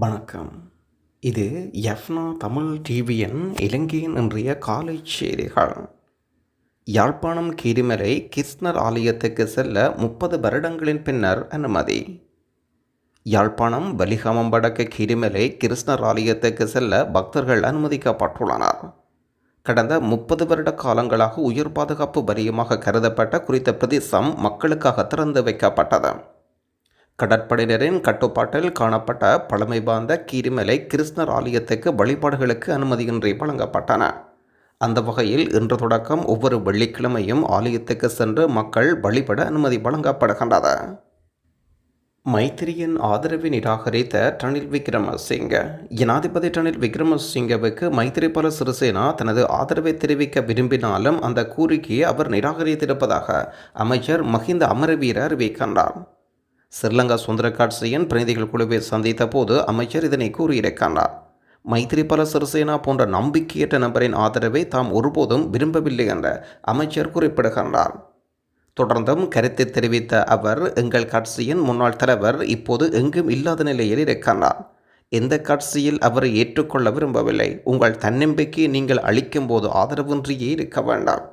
வணக்கம். இது எஃப்னா தமிழ் டிவியின் இலங்கையின் இன்றைய காலை செய்திகள். யாழ்ப்பாணம் கீரிமலை கிருஷ்ணர் ஆலயத்துக்கு செல்ல 30 வருடங்களின் பின்னர் அனுமதி. யாழ்ப்பாணம் வலிகாமம் வடக்கு கீரிமலை கிருஷ்ணர் ஆலயத்துக்கு செல்ல பக்தர்கள் அனுமதிக்கப்பட்டுள்ளனர். கடந்த 30 வருட காலங்களாக உயிர் பாதுகாப்பு வலயமாக கருதப்பட்ட குறித்த பிரதேசம் மக்களுக்காக திறந்து வைக்கப்பட்டது. கடற்படையினரின் கட்டுப்பாட்டில் காணப்பட்ட பழமை வாய்ந்த கீரிமலை கிருஷ்ணர் ஆலயத்துக்கு வழிபாடுகளுக்கு அனுமதியின்றி வழங்கப்பட்டன. அந்த வகையில் இன்று தொடக்கம் ஒவ்வொரு வெள்ளிக்கிழமையும் ஆலயத்துக்கு சென்று மக்கள் வழிபட அனுமதி வழங்கப்படுகின்றது. மைத்திரியின் ஆதரவை நிராகரித்த ரணில் விக்ரமசிங்க. ஜனாதிபதி ரணில் விக்ரமசிங்கவுக்கு மைத்திரிபால சிறிசேனா தனது ஆதரவை தெரிவிக்க விரும்பினாலும் அந்த கோரிக்கையை அவர் நிராகரித்திருப்பதாக அமைச்சர் மஹிந்த அமரவீர அறிவிக்கின்றார். ஸ்ரீலங்கா சுதந்திர கட்சியின் பிரதிநிதிகள் குழுவை சந்தித்த போது அமைச்சர் இதனை கூறியிருக்கின்றார். மைத்திரிபால சிறிசேனா போன்ற நம்பிக்கையற்ற நபரின் ஆதரவை தாம் ஒருபோதும் விரும்பவில்லை என்ற அமைச்சர் குறிப்பிடுகின்றார். தொடர்ந்தும் கருத்து தெரிவித்த அவர், எங்கள் கட்சியின் முன்னாள் தலைவர் இப்போது எங்கும் இல்லாத நிலையில் இருக்கின்றார். எந்த கட்சியில் அவரை ஏற்றுக்கொள்ள விரும்பவில்லை. உங்கள் தன்னம்பிக்கையை நீங்கள் அளிக்கும் போது ஆதரவின்றியே இருக்க வேண்டாம்.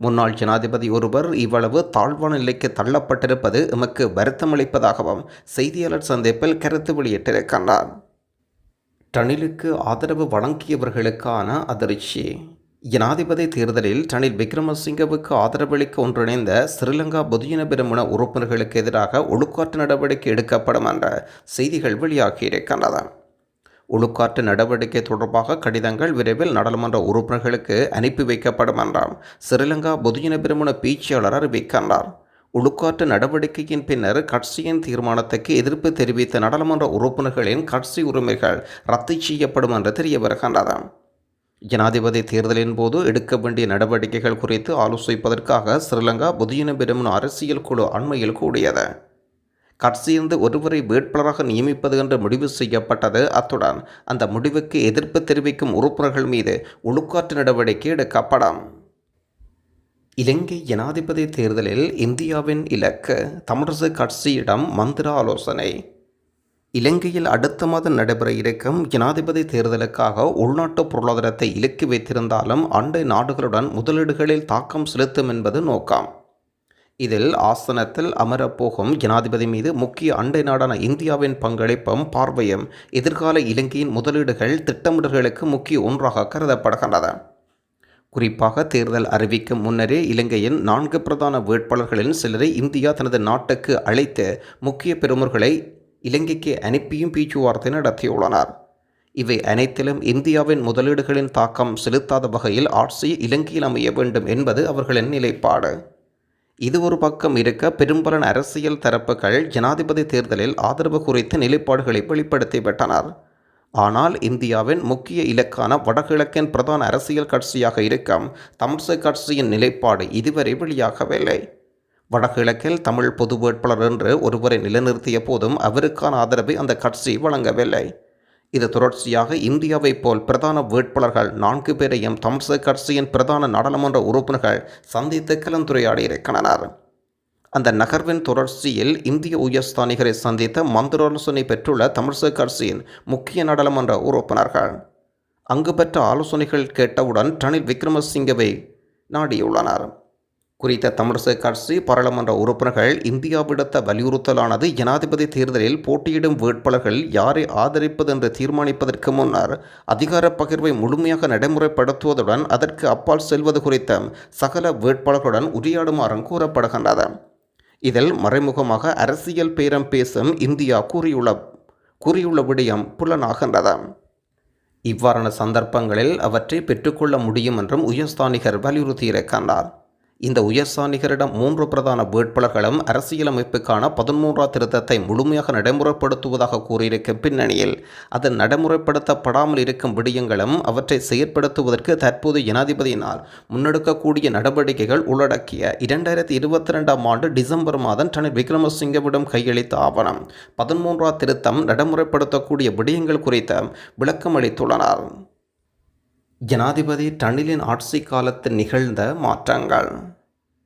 முன்னாள் ஜனாதிபதி ஒருவர் இவ்வளவு தாழ்வான நிலைக்கு தள்ளப்பட்டிருப்பது எமக்கு வருத்தமளிப்பதாகவும் செய்தியாளர் சந்திப்பில் கருத்து வெளியிட்டிருக்கின்றார். ரணிலுக்கு ஆதரவு வழங்கியவர்களுக்கான அதிர்ச்சி. ஜனாதிபதி தேர்தலில் ரணில் விக்ரமசிங்கவுக்கு ஆதரவளிக்க ஒன்றிணைந்த ஸ்ரீலங்கா பொதுஜன பெரமுன உறுப்பினர்களுக்கு எதிராக ஒழுக்காற்று நடவடிக்கை எடுக்கப்படும் என்ற செய்திகள் வெளியாகியிருக்கின்றன. ஒழுக்காற்று நடவடிக்கை தொடர்பாக கடிதங்கள் விரைவில் நாடாளுமன்ற உறுப்பினர்களுக்கு அனுப்பி வைக்கப்படும் என்றார் ஸ்ரீலங்கா பொதுஜன பெரமுன பேச்சாளர் அறிவிக்கின்றார். ஒழுக்காற்று நடவடிக்கையின் பின்னர் கட்சியின் தீர்மானத்துக்கு எதிர்ப்பு தெரிவித்த நாடாளுமன்ற உறுப்பினர்களின் கட்சி உரிமைகள் ரத்து செய்யப்படும் என்று தெரிய வருகின்றது. ஜனாதிபதி தேர்தலின் போது எடுக்க வேண்டிய நடவடிக்கைகள் குறித்து ஆலோசிப்பதற்காக ஸ்ரீலங்கா பொதுஜன பெரமுன அரசியல் குழு அண்மையில் கூடியது. கட்சியிலிருந்து ஒருவரை வேட்பாளராக நியமிப்பது என்று முடிவு செய்யப்பட்டது. அத்துடன் அந்த முடிவுக்கு எதிர்ப்பு தெரிவிக்கும் உறுப்பினர்கள் மீது ஒழுக்காற்று நடவடிக்கை எடுக்கப்படும். இலங்கை ஜனாதிபதி தேர்தலில் இந்தியாவின் இலக்கு. தமிழரசு கட்சியிடம் மந்திர ஆலோசனை. இலங்கையில் அடுத்த மாதம் நடைபெற இருக்கும் ஜனாதிபதி தேர்தலுக்காக உள்நாட்டு பொருளாதாரத்தை இலக்கி வைத்திருந்தாலும் அண்டை நாடுகளுடன் முதலீடுகளில் தாக்கம் செலுத்தும் என்பது நோக்கம். இதில் ஆசனத்தில் அமரப்போகும் ஜனாதிபதி மீது முக்கிய அண்டை நாடான இந்தியாவின் பங்களிப்பும் பார்வையும் எதிர்கால இலங்கையின் முதலீடுகள் திட்டமிடல்களுக்கு முக்கிய ஒன்றாக கருதப்படுகின்றது. குறிப்பாக தேர்தல் அறிவிக்கும் முன்னரே இலங்கையின் 4 பிரதான வேட்பாளர்களின் சிலரை இந்தியா தனது நாட்டுக்கு அழைத்து முக்கிய பிரமுகர்களை இலங்கைக்கு அனுப்பியும் பேச்சுவார்த்தை நடத்தியுள்ளனர். இவை அனைத்திலும் இந்தியாவின் முதலீடுகளின் தாக்கம் செலுத்தாத வகையில் ஆட்சி இலங்கையில் அமைய வேண்டும் என்பது அவர்களின் நிலைப்பாடு. இது ஒரு பக்கம் இருக்க, பெரும்பாலான அரசியல் தரப்புகள் ஜனாதிபதி தேர்தலில் ஆதரவு குறித்த நிலைப்பாடுகளை வெளிப்படுத்திவிட்டனர். ஆனால் இந்தியாவின் முக்கிய இலக்கான வடகிழக்கின் பிரதான அரசியல் கட்சியாக இருக்கும் தமிழரசு கட்சியின் நிலைப்பாடு இதுவரை வெளியாகவில்லை. வடகிழக்கில் தமிழ் பொது வேட்பாளர் என்று ஒருவரை நிலைநிறுத்திய போதும் அவருக்கான ஆதரவை அந்த கட்சி வழங்கவில்லை. இது தொடர்ச்சியாக இந்தியாவைப் போல் பிரதான வேட்பாளர்கள் 4 பேரையும் தமிழரசு கட்சியின் பிரதான நாடாளுமன்ற உறுப்பினர்கள் சந்தித்து கலந்துரையாடியிருக்கின்றனர். அந்த நகர்வின் தொடர்ச்சியில் இந்திய உயர்ஸ்தானிகரை சந்தித்த மந்திராலோசனை பெற்றுள்ள தமிழரசு கட்சியின் முக்கிய நாடாளுமன்ற உறுப்பினர்கள் அங்கு பெற்ற ஆலோசனைகள் கேட்டவுடன் ரணில் விக்ரமசிங்கவை நாடியுள்ளனர். குறித்த தமிழரசு கட்சி பாராளுமன்ற உறுப்பினர்கள் இந்தியா விடுத்த வலியுறுத்தலானது ஜனாதிபதி தேர்தலில் போட்டியிடும் வேட்பாளர்கள் யாரை ஆதரிப்பது என்று தீர்மானிப்பதற்கு முன்னர் அதிகார பகிர்வை முழுமையாக நடைமுறைப்படுத்துவதுடன் அதற்கு அப்பால் செல்வது குறித்த சகல வேட்பாளர்களுடன் உரையாடுமாறும் கூறப்படுகின்றது. இதில் மறைமுகமாக அரசியல் பேரம் பேசும் இந்தியா கூறியுள்ள விடயம் புலனாகின்றது. இவ்வாறான சந்தர்ப்பங்களில் அவற்றை பெற்றுக்கொள்ள முடியும் என்றும் உயர்ஸ்தானிகர் வலியுறுத்தியிருக்கின்றார். இந்த உயர்ஸ்தானிகரிடம் 3 பிரதான வேட்பாளர்களும் அரசியலமைப்புக்கான 13ஆம் திருத்தத்தை முழுமையாக நடைமுறைப்படுத்துவதாக கூறியிருக்கும் பின்னணியில் அது நடைமுறைப்படுத்தப்படாமல் இருக்கும் விடயங்களும் அவற்றை செயற்படுத்துவதற்கு தற்போது ஜனாதிபதியினால் முன்னெடுக்கக்கூடிய நடவடிக்கைகள் உள்ளடக்கிய 2022ஆம் ஆண்டு டிசம்பர் மாதம் ரணில் விக்ரமசிங்கவிடம் கையளித்த ஆவணம் 13ஆம் திருத்தம் நடைமுறைப்படுத்தக்கூடிய விடயங்கள் குறித்த விளக்கம் அளித்துள்ளனர். ஜனாதிபதி ரணிலின் ஆட்சி காலத்தில் நிகழ்ந்த மாற்றங்கள்.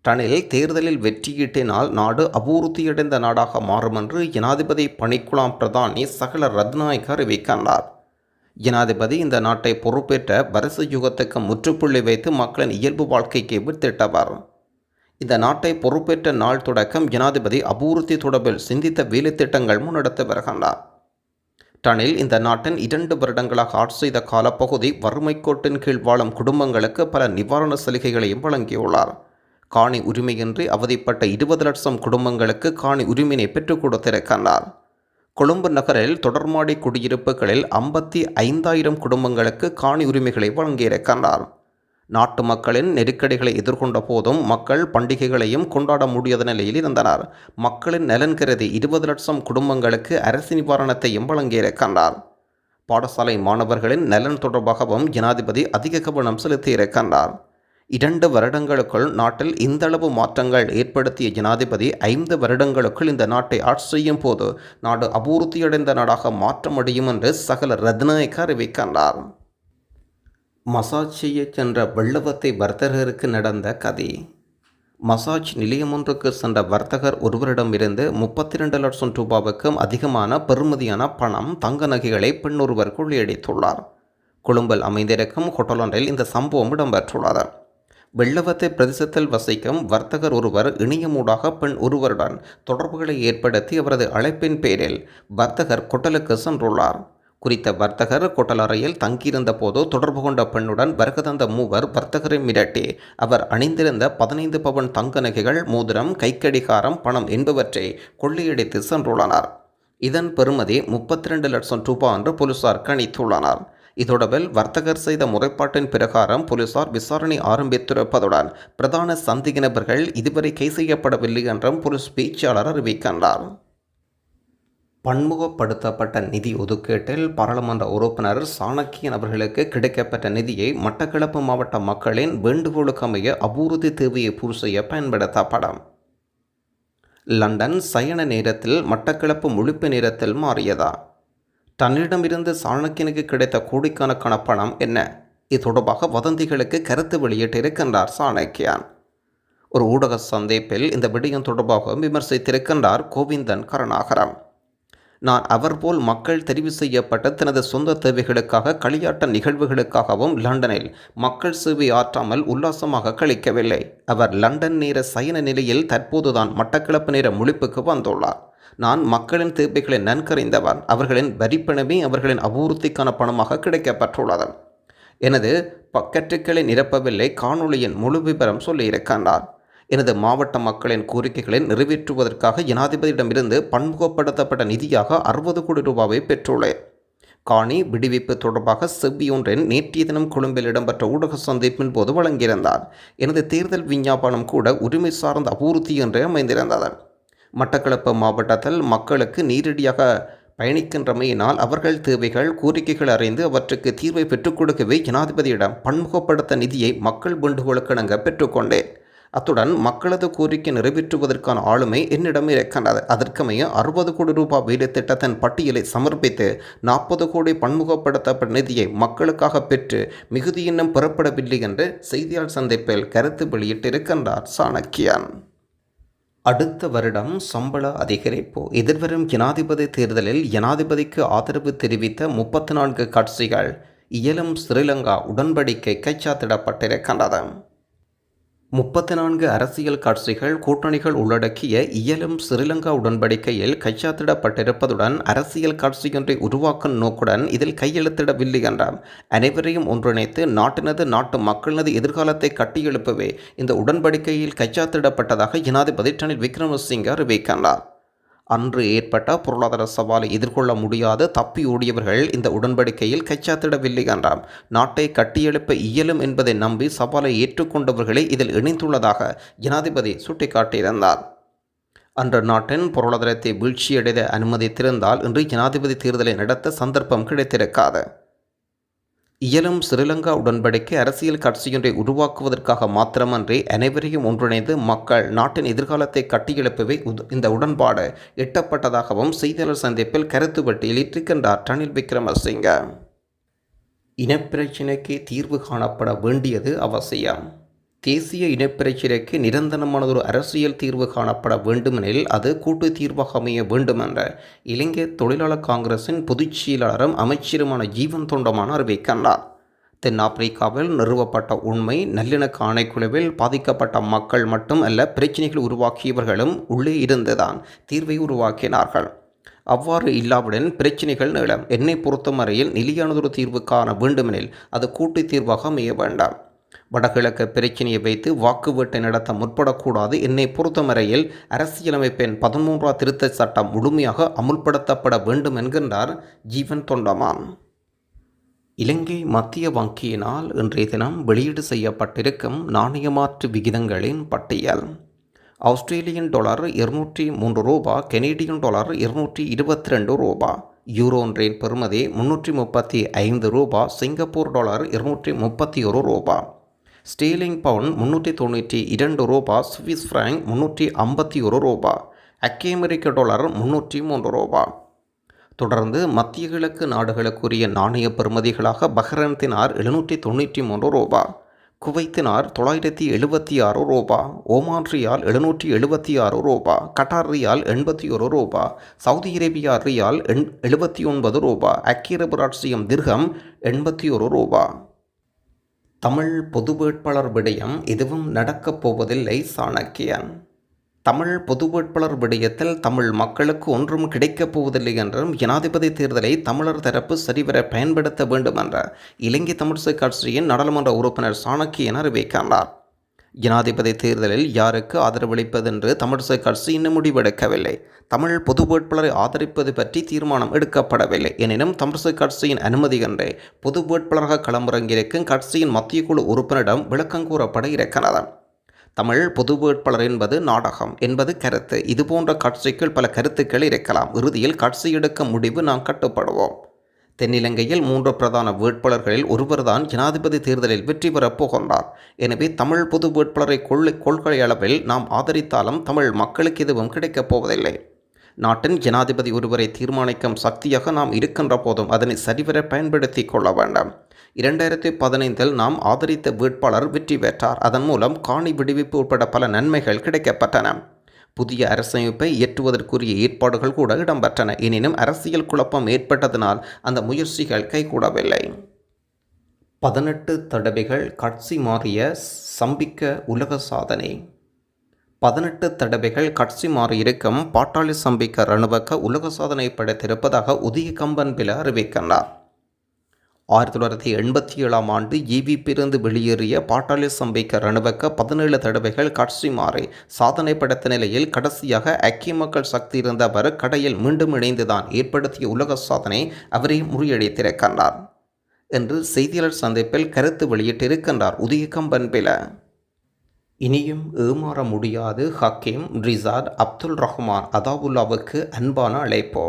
ரணில் தேர்தலில் வெற்றியீட்டினால் நாடு அபிவிருத்தியடைந்த நாடாக மாறும் என்று ஜனாதிபதி பணிக்குழாம் பிரதானி சகல ரத்நாயக்க அறிவிக்கின்றார். ஜனாதிபதி இந்த நாட்டை பொறுப்பேற்ற வருஷ யுகத்துக்கு முற்றுப்புள்ளி வைத்து மக்களின் இயல்பு வாழ்க்கைக்கு வித்திட்டவர். இந்த நாட்டை பொறுப்பேற்ற நாள் தொடக்கம் ஜனாதிபதி அபிவிருத்தி தொடர்பில் சிந்தித்த வேலைத்திட்டங்கள் முன்னெடுத்து வருகின்றார். ரணில் இந்த நாட்டின் 2 வருடங்களாக ஆட்சி செய்த காலப்பகுதி வறுமை கோட்டின் கீழ் வாழும் குடும்பங்களுக்கு பல நிவாரண சலுகைகளையும் வழங்கியுள்ளார். காணி உரிமையின்றி அவதிப்பட்ட 20 லட்சம் குடும்பங்களுக்கு காணி உரிமையை பெற்றுக் கொடுத்திருக்கின்றார். கொழும்பு நகரில் தொடர்மாடி குடியிருப்புகளில் 55,000 குடும்பங்களுக்கு காணி உரிமைகளை வழங்கியிருக்கின்றார். நாட்டு மக்களின் நெருக்கடிகளை எதிர்கொண்ட போதும் மக்கள் பண்டிகைகளையும் கொண்டாட முடியாத நிலையில் இருந்தனர். மக்களின் நலன் கருதி 20 லட்சம் குடும்பங்களுக்கு அரசு நிவாரணத்தையும் வழங்கியிருக்கின்றார். பாடசாலை மாணவர்களின் நலன் தொடர்பாகவும் ஜனாதிபதி அதிக கவனம் செலுத்தியிருக்கின்றார். 2 வருடங்களுக்குள் நாட்டில் இந்தளவு மாற்றங்கள் ஏற்படுத்திய ஜனாதிபதி 5 வருடங்களுக்குள் இந்த நாட்டை ஆட்சி செய்யும் போது நாடு அபிவிருத்தியடைந்த நாடாக மாற்ற முடியும் என்று சகல ரத்நாயக்க அறிவிக்கின்றார். மசாஜ் செய்ய சென்ற வெள்ளவத்தை வர்த்தகருக்கு நடந்த கதி. மசாஜ் நிலையம் ஒன்றுக்கு சென்ற வர்த்தகர் ஒருவரிடமிருந்து 32 லட்சம் ரூபாவுக்கும் அதிகமான பெறுமதியான பணம், தங்க நகைகளை பெண் ஒருவர் கொள்ளையடித்துள்ளார். கொழும்பில் அமைந்திருக்கும் ஹோட்டல் ஒன்றில் இந்த சம்பவம் இடம்பெற்றுள்ளது. வெள்ளவத்தை பிரதேசத்தில் வசிக்கும் வர்த்தகர் ஒருவர் இணையமூடாக பெண் ஒருவருடன் தொடர்புகளை ஏற்படுத்தி அவரது அழைப்பின் பேரில் வர்த்தகர் கொட்டலுக்கு சென்றுள்ளார். குறித்த வர்த்தகர் கொட்டல் அறையில் தங்கியிருந்த போது தொடர்பு கொண்ட பெண்ணுடன் வருகை தந்த மூவர் வர்த்தகரை மிரட்டி அவர் அணிந்திருந்த 15 பவன் தங்க நகைகள், மோதிரம், கைக்கடிகாரம், பணம் என்பவற்றை கொள்ளையடித்து சென்றுள்ளனர். இதன் பெறுமதி 32 லட்சம் ரூபாய் என்று போலீசார் கணித்துள்ளனர். இதொடர்பில் வர்த்தகர் செய்த முறைப்பாட்டின் பிரகாரம் போலீசார் விசாரணை ஆரம்பித்திருப்பதுடன் பிரதான சந்தேக நபர்கள் இதுவரை கைது செய்யப்படவில்லை என்றும் போலீஸ் பேச்சாளர் அறிவிக்கின்றார். பன்முகப்படுத்தப்பட்ட நிதி ஒதுக்கீட்டில் பாராளுமன்ற உறுப்பினர் சாணக்கியன் அவர்களுக்கு கிடைக்கப்பட்ட நிதியை மட்டக்களப்பு மாவட்ட மக்களின் வேண்டுகோளுக்கமைய அபிவிருத்தி தேவையை பூர்த்தி செய்ய பயன்படுத்தப்படும். லண்டன் சயன நேரத்தில் மட்டக்களப்பு முழிப்பு நேரத்தில் மாறியதா? தன்னிடமிருந்து சாணக்கியனுக்கு கிடைத்த கோடிக்கணக்கான பணம் என்ன? இது தொடர்பாக வதந்திகளுக்கு கருத்து வெளியிட்டிருக்கின்றார் சாணக்கியன். ஒரு ஊடக சந்திப்பில் இந்த விடயம் தொடர்பாக விமர்சித்திருக்கின்றார் கோவிந்தன் கருணாகரம். நான் அவர் போல் மக்கள் தெரிவு செய்யப்பட்ட தனது சொந்த தேவைகளுக்காக களியாட்ட நிகழ்வுகளுக்காகவும் லண்டனில் மக்கள் சேவை ஆற்றாமல் உல்லாசமாக கழிக்கவில்லை. அவர் லண்டன் நேர சயன நிலையில் தற்போதுதான் மட்டக்களப்பு நேர முழிப்புக்கு வந்துள்ளார். நான் மக்களின் தேவைகளை நன்கறிந்தவர். அவர்களின் வரிப்பணமே அவர்களின் அபிவிருத்திக்கான பணமாக கிடைக்கப்பட்டுள்ளது. எனது பக்கற்றுக்களை நிரப்பவில்லை. காணொளியின் முழு விபரம் சொல்லியிருக்கின்றார். எனது மாவட்ட மக்களின் கோரிக்கைகளை நிறைவேற்றுவதற்காக ஜனாதிபதியிடமிருந்து பன்முகப்படுத்தப்பட்ட நிதியாக 60 கோடி ரூபாவை பெற்றுள்ளேன். காணி விடுவிப்பு தொடர்பாக செவ்வியொன்றின் நேற்றைய தினம் கொழும்பில் இடம்பெற்ற ஊடக சந்திப்பின் போது வழங்கியிருந்தார். எனது தேர்தல் விஞ்ஞாபனம் கூட உரிமை சார்ந்த அபிவிருத்தி என்றே அமைந்திருந்தது. மட்டக்களப்பு மாவட்டத்தில் மக்களுக்கு நேரடியாக பயணிக்கின்றமையினால் அவர்கள் தேவைகள், கோரிக்கைகள் அறிந்து அவற்றுக்கு தீர்வை பெற்றுக் கொடுக்கவே ஜனாதிபதியிடம் பன்முகப்படுத்த நிதியை மக்கள் வேண்டுகோளுக்கிணங்க பெற்றுக்கொண்டேன். அத்துடன் மக்களது கோரிக்கை நிறைவேற்றுவதற்கான ஆளுமை என்னிடம் இருக்கின்றது. அதற்கமைய 60 கோடி ரூபாய் வேலை திட்டத்தின் பட்டியலை சமர்ப்பித்து 40 கோடி பன்முகப்படுத்தப்பட்ட நிதியை மக்களுக்காக பெற்று மிகுதி இன்னும் பெறப்படவில்லை என்று செய்தியாளர் சந்திப்பில் கருத்து வெளியிட்டிருக்கின்றார் சாணக்கியன். அடுத்த வருடம் சம்பள அதிகரிப்பு. எதிர்வரும் ஜனாதிபதி தேர்தலில் ஜனாதிபதிக்கு ஆதரவு தெரிவித்த 34 கட்சிகள் இயலும் ஸ்ரீலங்கா உடன்படிக்கை கைச்சாத்திடப்பட்டிருக்கின்றது. 34 அரசியல் கட்சிகள், கூட்டணிகள் உள்ளடக்கிய இயலும் ஸ்ரீலங்கா உடன்படிக்கையில் கைச்சாத்திடப்பட்டிருப்பதுடன் அரசியல் கட்சியொன்றை உருவாக்கும் நோக்குடன் இதில் கையெழுத்திடவில்லை என்றார். அனைவரையும் ஒன்றிணைத்து நாட்டு மக்களது எதிர்காலத்தை கட்டியெழுப்பவே இந்த உடன்படிக்கையில் கைச்சாத்திடப்பட்டதாக ஜனாதிபதி ரணில் விக்ரமசிங்க அறிவிக்கின்றார். அன்று ஏற்பட்ட பொருளாதார சவாலை எதிர்கொள்ள முடியாது தப்பி ஓடியவர்கள் இந்த உடன்படிக்கையில் கைச்சாத்திடவில்லை என்றார். நாட்டை கட்டியெழுப்ப இயலும் என்பதை நம்பி சவாலை ஏற்றுக்கொண்டவர்களே இதில் இணைந்துள்ளதாக ஜனாதிபதி சுட்டிக்காட்டியிருந்தார். அன்று நாட்டின் பொருளாதாரத்தை வீழ்ச்சியடைய அனுமதித்திருந்தால் இன்று ஜனாதிபதி தேர்தலை நடத்த சந்தர்ப்பம் கிடைத்திருக்காது. இயலும் ஸ்ரீலங்கா உடன்படிக்கை அரசியல் கட்சியொன்றை உருவாக்குவதற்காக மாத்திரமன்றி அனைவரையும் ஒன்றிணைந்து மக்கள் நாட்டின் எதிர்காலத்தை கட்டியெழுப்பவே இந்த உடன்பாடு எட்டப்பட்டதாகவும் செய்தியாளர் சந்திப்பில் கருத்து வெளியிட்டிருக்கின்றார் ரணில் விக்ரமசிங்க. இனப்பிரச்சினைக்கு தீர்வு காணப்பட வேண்டியது அவசியம். தேசிய இனப்பிரச்சினைக்கு நிரந்தரமானதொரு அரசியல் தீர்வு காணப்பட வேண்டுமெனில் அது கூட்டு தீர்வாக அமைய வேண்டுமென்ற இலங்கை தொழிலாளர் காங்கிரசின் பொதுச் செயலாளரும் அமைச்சருமான ஜீவன் தொண்டமான் அறிவிக்கின்றார். தென்னாப்பிரிக்காவில் நிறுவப்பட்ட உண்மை நல்லிணக்க ஆணைக்குழுவில் பாதிக்கப்பட்ட மக்கள் மட்டும் அல்ல, பிரச்சினைகள் உருவாக்கியவர்களும் உள்ளே இருந்துதான் தீர்வை உருவாக்கினார்கள். அவ்வாறு இல்லாவிடன் பிரச்சினைகள் நீளம். என்னை பொறுத்தவரையில் நிலையானதொரு தீர்வு காண வேண்டுமெனில் அது கூட்டு தீர்வாக அமைய வேண்டாம். வடகிழக்கு பிரச்சினையை வைத்து வாக்குவேட்டை நடத்த முற்படக்கூடாது. என்னை பொறுத்தவரையில் அரசியலமைப்பின் 13ஆம் திருத்தச் சட்டம் முழுமையாக அமுல்படுத்தப்பட வேண்டும் என்கின்றார் ஜீவன் தொண்டமான். இலங்கை மத்திய வங்கியினால் இன்றைய தினம் வெளியீடு செய்யப்பட்டிருக்கும் நாணய மாற்று விகிதங்களின் பட்டியல். ஆஸ்திரேலியன் டாலர் 203 ரூபா, கெனடியன் டாலர் 222 ரூபா, யூரோ ஒன்றின் பெறுமதி 335 ரூபா, சிங்கப்பூர் டாலர் 231 ரூபா, ஸ்டீலிங் பவுண்ட் 392 ரூபா, சுவிஸ் பிராங்க் 351 ரூபா, ஐக்கிய அமெரிக்க டாலர் 303 ரூபா. தொடர்ந்து மத்திய கிழக்கு நாடுகளுக்குரிய நாணய பெறுமதிகளாக பஹ்ரைன் தினார் 793 ரூபா, குவைத் தினார் 976 ரூபா, ஓமான் ரியால் 776 ரூபா, கட்டார் ரியால் 81 ரூபா, சவுதி அரேபியா ரியால் 79 ரூபா, ஐக்கிய அரபு ராச்சியம் திர்ஹம் 81 ரூபா. தமிழ் பொது வேட்பாளர் விடயம் எதுவும் நடக்கப் போவதில்லை சாணக்கியன். தமிழ் பொது வேட்பாளர் விடயத்தில் தமிழ் மக்களுக்கு ஒன்றும் கிடைக்கப் போவதில்லை என்றும் ஜனாதிபதி தேர்தலை தமிழர் தரப்பு சரிவர பயன்படுத்த வேண்டும் என்ற இலங்கை தமிழிசை கட்சியின் நாடாளுமன்ற உறுப்பினர் சாணக்கியன் அறிவிக்கின்றார். ஜனாதிபதி தேர்தலில் யாருக்கு ஆதரவளிப்பதென்று தமிழிசை கட்சி இன்னும் முடிவெடுக்கவில்லை. தமிழ் பொது வேட்பாளரை ஆதரிப்பது பற்றி தீர்மானம் எடுக்கப்படவில்லை. எனினும் தமிழிசை கட்சியின் அனுமதியின்றி பொது வேட்பாளராக களமிறங்கியிருக்கும் கட்சியின் மத்திய குழு உறுப்பினரிடம் விளக்கம் கூறப்பட இருக்கிறது. தமிழ் பொது வேட்பாளர் என்பது நாடகம் என்பது கருத்து. இதுபோன்ற கட்சிகள் பல கருத்துக்கள் இருக்கலாம். இறுதியில் கட்சி எடுக்கும் முடிவு நாம் கட்டுப்படுவோம். தென்னிலங்கையில் 3 பிரதான வேட்பாளர்களில் ஒருவர்தான் ஜனாதிபதி தேர்தலில் வெற்றி பெறப் போகின்றார். எனவே தமிழ் பொது வேட்பாளரை கொள்கை அளவில் நாம் ஆதரித்தாலும் தமிழ் மக்களுக்கு எதுவும் கிடைக்கப் போவதில்லை. நாட்டின் ஜனாதிபதி ஒருவரை தீர்மானிக்கும் சக்தியாக நாம் இருக்கின்ற போதும் அதனை சரிவர பயன்படுத்தி கொள்ள வேண்டும். 2015 நாம் ஆதரித்த வேட்பாளர் வெற்றி பெற்றார். அதன் மூலம் காணி விடுவிப்பு உட்பட பல நன்மைகள் கிடைக்கப்பட்டன. புதிய அரசமைப்பை இயற்றுவதற்குரிய ஏற்பாடுகள் கூட இடம்பெற்றன. எனினும் அரசியல் குழப்பம் ஏற்பட்டதனால் அந்த முயற்சிகள் கைகூடவில்லை. 18 தடவைகள் கட்சி மாறிய சம்பிக்க உலக சாதனை. 18 தடவைகள் கட்சி மாறியிருக்கும் பாட்டாளி சம்பிக்க ரணவக்க உலக சாதனை படைத்திருப்பதாக உதய கம்பன்பில அறிவிக்கின்றார். 1987ஆம் ஆண்டு ஈவிப்பிலிருந்து வெளியேறிய பாட்டாளி சம்பிக்க ரணவக்க 17 தடவைகள் கட்சி மாறி சாதனை படைத்த நிலையில் கடைசியாக ஐக்கிய மக்கள் சக்தி இருந்தவர் கடையில் மீண்டும் இணைந்துதான் ஏற்படுத்திய உலக சாதனை அவரை முறியடித்திருக்கின்றார் என்று செய்தியாளர் சந்திப்பில் கருத்து வெளியிட்டிருக்கின்றார் உதய கம்பன்பில. இனியும் ஏமாற முடியாது. ஹக்கீம் ரிசாட் அப்துல் ரஹ்மான் அதாவுல்லாவுக்கு அன்பான அழைப்பு.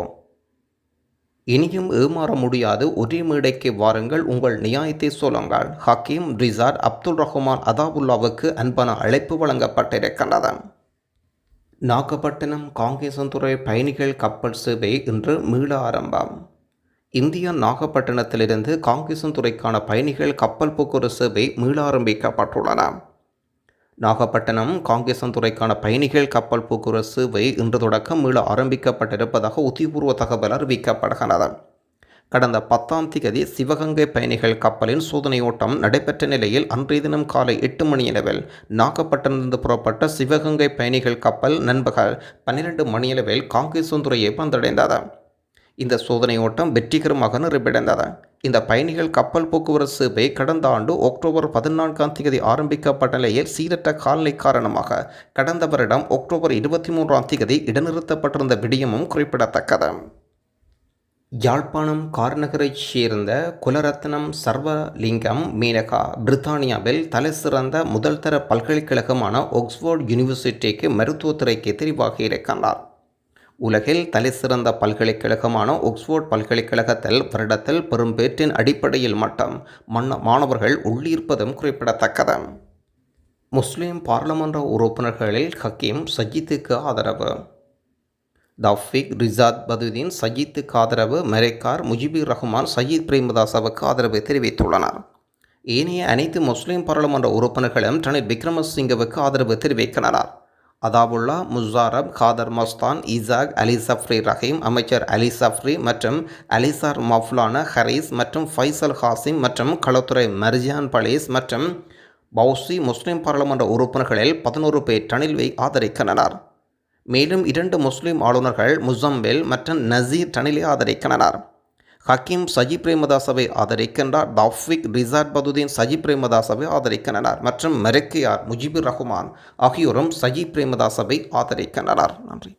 இனியும் ஏமாற முடியாது, ஒரே மேடைக்கு வாருங்கள், உங்கள் நியாயத்தை சொல்லுங்கள். ஹக்கீம் ரிசாட் அப்துல் ரஹ்மான் அதாவுல்லாவுக்கு அன்பான அழைப்பு வழங்கப்பட்டிருக்கின்றது. நாகப்பட்டினம் காங்கேசன்துறை பயணிகள் கப்பல் சேவை இன்று மீள ஆரம்பம். இந்தியா நாகப்பட்டினத்திலிருந்து காங்கேசன்துறைக்கான பயணிகள் கப்பல் போக்குவரத்து சேவை மீள ஆரம்பிக்கப்பட்டுள்ளன. நாகப்பட்டினம் காங்கேசன்துறைக்கான பயணிகள் கப்பல் போக்குவரத்து சேவை இன்று தொடக்கம் மீள ஆரம்பிக்கப்பட்டிருப்பதாக உத்தியபூர்வ தகவல் அறிவிக்கப்படுகிறது. கடந்த 10ஆம் தேதி சிவகங்கை பயணிகள் கப்பலின் சோதனை ஓட்டம் நடைபெற்ற நிலையில் அன்றைய தினம் காலை 8 மணியளவில் நாகப்பட்டினத்திலிருந்து புறப்பட்ட சிவகங்கை பயணிகள் கப்பல் நண்பகல் 12 மணியளவில் காங்கேசன்துறையை வந்தடைந்தது. இந்த சோதனை ஓட்டம் வெற்றிகரமாக நிறைவடைந்தது. இந்த பயணிகள் கப்பல் போக்குவரத்து சேவை கடந்த ஆண்டு அக்டோபர் 14ஆம் தேதி ஆரம்பிக்கப்பட்ட நிலையில் சீரற்ற காலநிலை காரணமாக கடந்த வருடம் அக்டோபர் 23ஆம் தேதி இடைநிறுத்தப்பட்டிருந்த விடயமும் குறிப்பிடத்தக்கது. யாழ்ப்பாணம் கார்நகரைச் சேர்ந்த குலரத்னம் சர்வலிங்கம் மேனகா பிரித்தானியாவில் தலைசிறந்த முதல் தர பல்கலைக்கழகமான ஆக்ஸ்போர்ட் யூனிவர்சிட்டிக்கு மருத்துவத்துறைக்கு தெரிவாகி இருக்கின்றார். உலகில் தலைசிறந்த பல்கலைக்கழகமான ஆக்ஸ்போர்ட் பல்கலைக்கழகத்தில் வருடத்தில் பெரும்பேற்றின் அடிப்படையில் மட்டும் மாணவர்கள் உள்ளிருப்பதும் குறிப்பிடத்தக்கது. முஸ்லிம் பாராளுமன்ற உறுப்பினர்களில் ஹக்கீம் சஜித்துக்கு ஆதரவு. தௌஃபிக் ரிசாத் பதுதீன் சஜித்துக்கு ஆதரவு, மெரைக்கார் முஜிபுர் ரஹ்மான் சயீத் பிரேமதாசவுக்கு ஆதரவு தெரிவித்துள்ளனர். ஏனைய அனைத்து முஸ்லிம் பாராளுமன்ற உறுப்பினர்களும் ரணில் விக்ரமசிங்கவுக்கு ஆதரவு தெரிவிக்கின்றனர். அதாவுல்லா முஸாரப், காதர் மஸ்தான், இசாக், அலி சஃப்ரி ரஹீம், அமைச்சர் அலி சஃப்ரி மற்றும் அலிசார் மஃப்லான ஹரீஸ் மற்றும் ஃபைசல் ஹாசிம் மற்றும் களத்துறை மர்ஜான் பலீஸ் மற்றும் பௌசி முஸ்லிம் பாராளுமன்ற உறுப்பினர்களில் 11 பேர் ரணிலை ஆதரிக்கின்றனர். மேலும் 2 முஸ்லிம் ஆளுநர்கள் முசம்பில் மற்றும் நசீர் ரணிலை ஆதரிக்கின்றனர். ஹக்கீம் சஜித் பிரேமதாசவை ஆதரிக்கின்றார். தௌஃபிக் ரிசாட் பதுதீன் சஜித் பிரேமதாசவை ஆதரிக்கின்றனர் மற்றும் மரக்கியார் முஜிபுர் ரஹ்மான் ஆகியோரும் சஜித் பிரேமதாசவை ஆதரிக்கின்றனர். நன்றி.